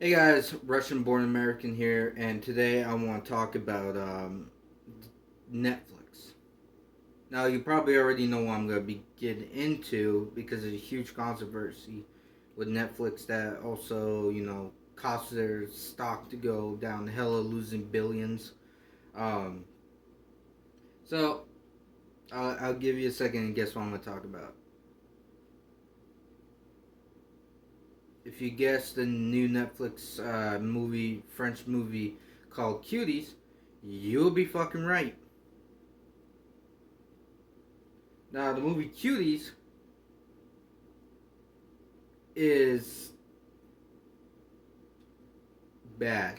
Hey guys, Russian born American here, and today I want to talk about Netflix. Now, you probably already know what I'm going to be getting into because there's a huge controversy with Netflix that also, caused their stock to go down hella, losing billions. Um, so, I'll give you a second and guess what I'm going to talk about. If you guess the new Netflix French movie called Cuties, you'll be fucking right. Now, the movie Cuties is bad.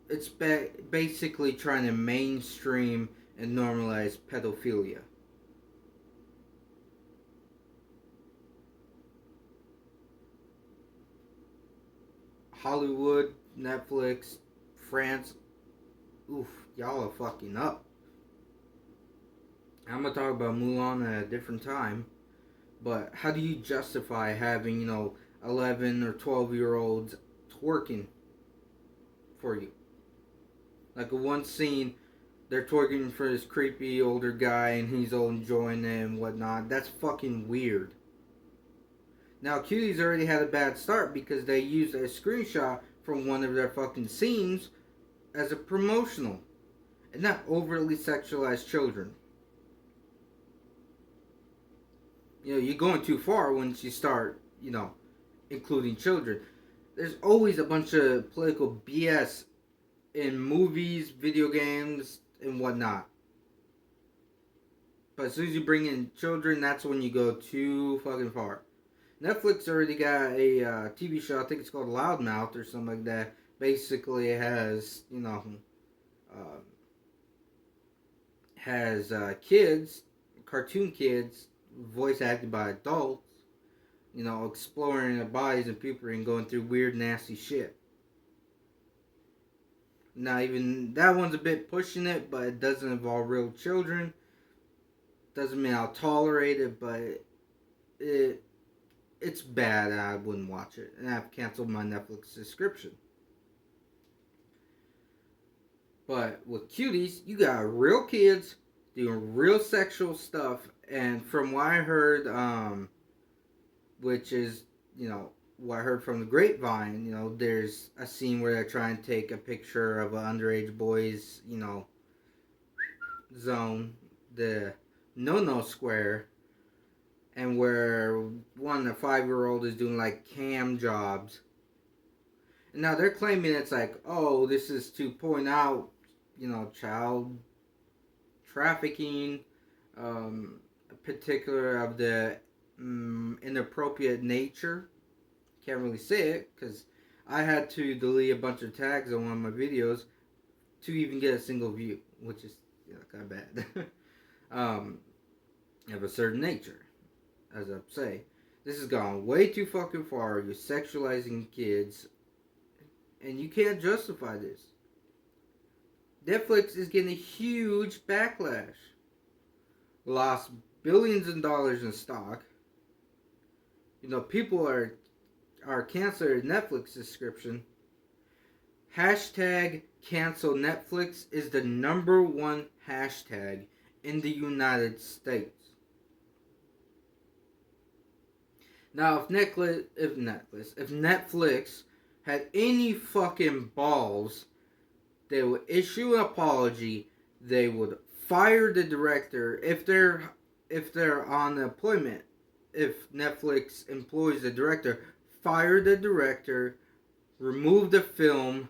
It's basically trying to mainstream and normalize pedophilia. Hollywood, Netflix, France, oof, y'all are fucking up. I'm gonna talk about Mulan at a different time, but how do you justify having, 11 or 12-year-olds twerking for you? Like, one scene, they're twerking for this creepy older guy and he's all enjoying it and whatnot. That's fucking weird. Now, Cuties already had a bad start because they used a screenshot from one of their fucking scenes as a promotional and not overly sexualized children. You're going too far once you start, including children. There's always a bunch of political BS in movies, video games, and whatnot. But as soon as you bring in children, that's when you go too fucking far. Netflix already got a TV show. I think it's called Loudmouth or something like that. Basically, it has uh, kids, cartoon kids, voice acted by adults. Exploring their bodies and puberty and going through weird, nasty shit. Now, even that one's a bit pushing it, but it doesn't involve real children. Doesn't mean I'll tolerate it, but it it's bad. I wouldn't watch it, and I've canceled my Netflix subscription. But with Cuties, you got real kids doing real sexual stuff, and from what I heard, which is what I heard from the grapevine, there's a scene where they're trying to take a picture of an underage boy's zone, the no square, and where one the 5-year old is doing like cam jobs. And now they're claiming it's like, oh, this is to point out, child trafficking, particular of the inappropriate nature. Can't really say it because I had to delete a bunch of tags on one of my videos to even get a single view, which is kind of bad. um, of a certain nature, as I say. This has gone way too fucking far. You're sexualizing kids, and you can't justify this. Netflix is getting a huge backlash. Lost billions of dollars in stock. People are canceling their Netflix subscription. Hashtag cancel Netflix is the number one hashtag in the United States. Now, if Netflix had any fucking balls, they would issue an apology. They would fire the director if they're on employment. If Netflix employs the director, fire the director, remove the film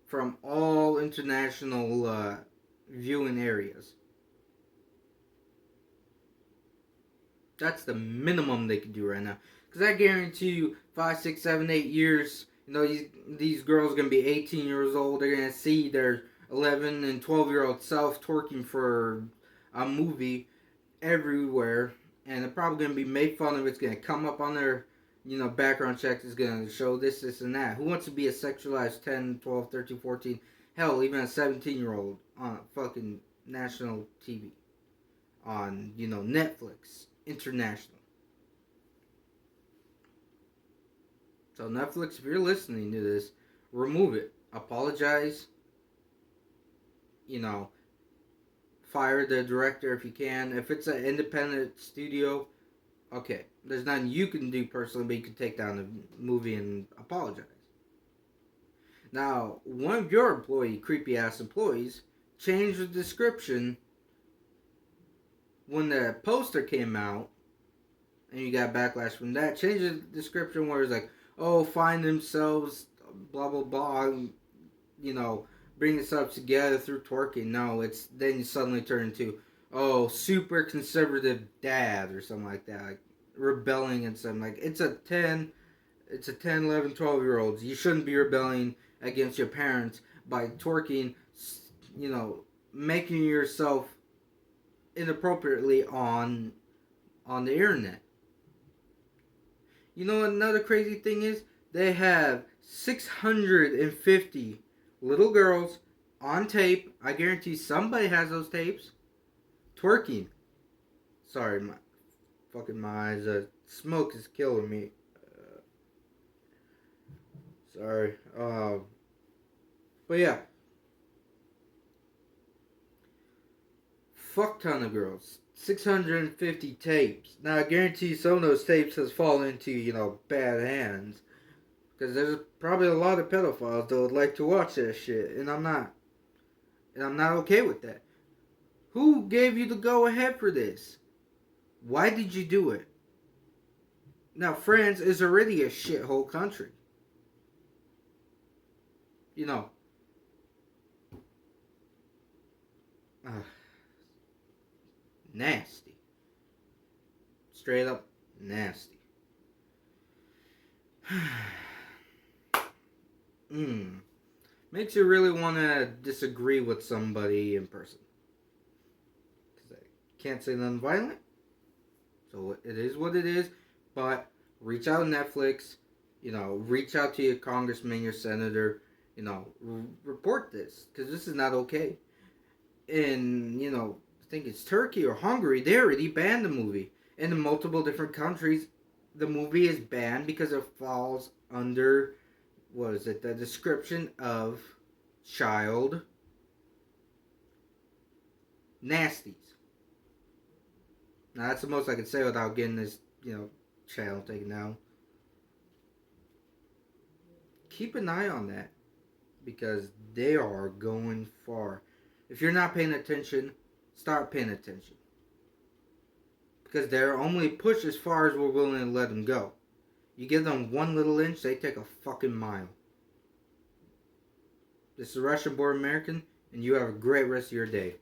from all international viewing areas. That's the minimum they could do right now. Because I guarantee you, 5, 6, 7, 8 years, these girls are going to be 18 years old. They're going to see their 11 and 12-year-old self twerking for a movie everywhere. And they're probably going to be made fun of. It's going to come up on their, background checks. It's going to show this, and that. Who wants to be a sexualized 10, 12, 13, 14, hell, even a 17-year-old on fucking national TV? On, Netflix International. So Netflix, if you're listening to this, remove it. Apologize. You know, fire the director if you can. If it's an independent studio, okay, there's nothing you can do personally, but you can take down the movie and apologize. Now, one of your creepy ass employees, changed the description when the poster came out, and you got backlash from that. Changed the description where it's like, oh, find themselves, blah blah blah, you know, bring themselves together through twerking. No, it's then you suddenly turn into, oh, super conservative dad or something like that, like rebelling and something like it's a 10, 11, 12 year olds. You shouldn't be rebelling against your parents by twerking, you know, making yourself inappropriately on the internet. You know what another crazy thing is? They have 650 little girls on tape. I guarantee somebody has those tapes. Twerking. Sorry, my eyes. Smoke is killing me. Sorry. But yeah. Fuck ton of girls. 650 tapes. Now I guarantee some of those tapes has fallen into, you know, bad hands. Because there's probably a lot of pedophiles that would like to watch that shit. And I'm not. And I'm not okay with that. Who gave you the go ahead for this? Why did you do it? Now, France is already a shithole country. You know. Nasty. Straight up nasty. Makes you really want to disagree with somebody in person. Because I can't say nothing violent. So it is what it is. But reach out to Netflix. You know, reach out to your congressman, your senator. You know, report this. Because this is not okay. And, you know, I think it's Turkey or Hungary. They already banned the movie. And in multiple different countries, the movie is banned because it falls under, what is it, the description of child nasties. Now that's the most I can say without getting this, you know, channel taken down. Keep an eye on that because they are going far. If you're not paying attention, start paying attention. Because they're only pushed as far as we're willing to let them go. You give them 1 little inch, they take a fucking mile. This is Russian Born American, and you have a great rest of your day.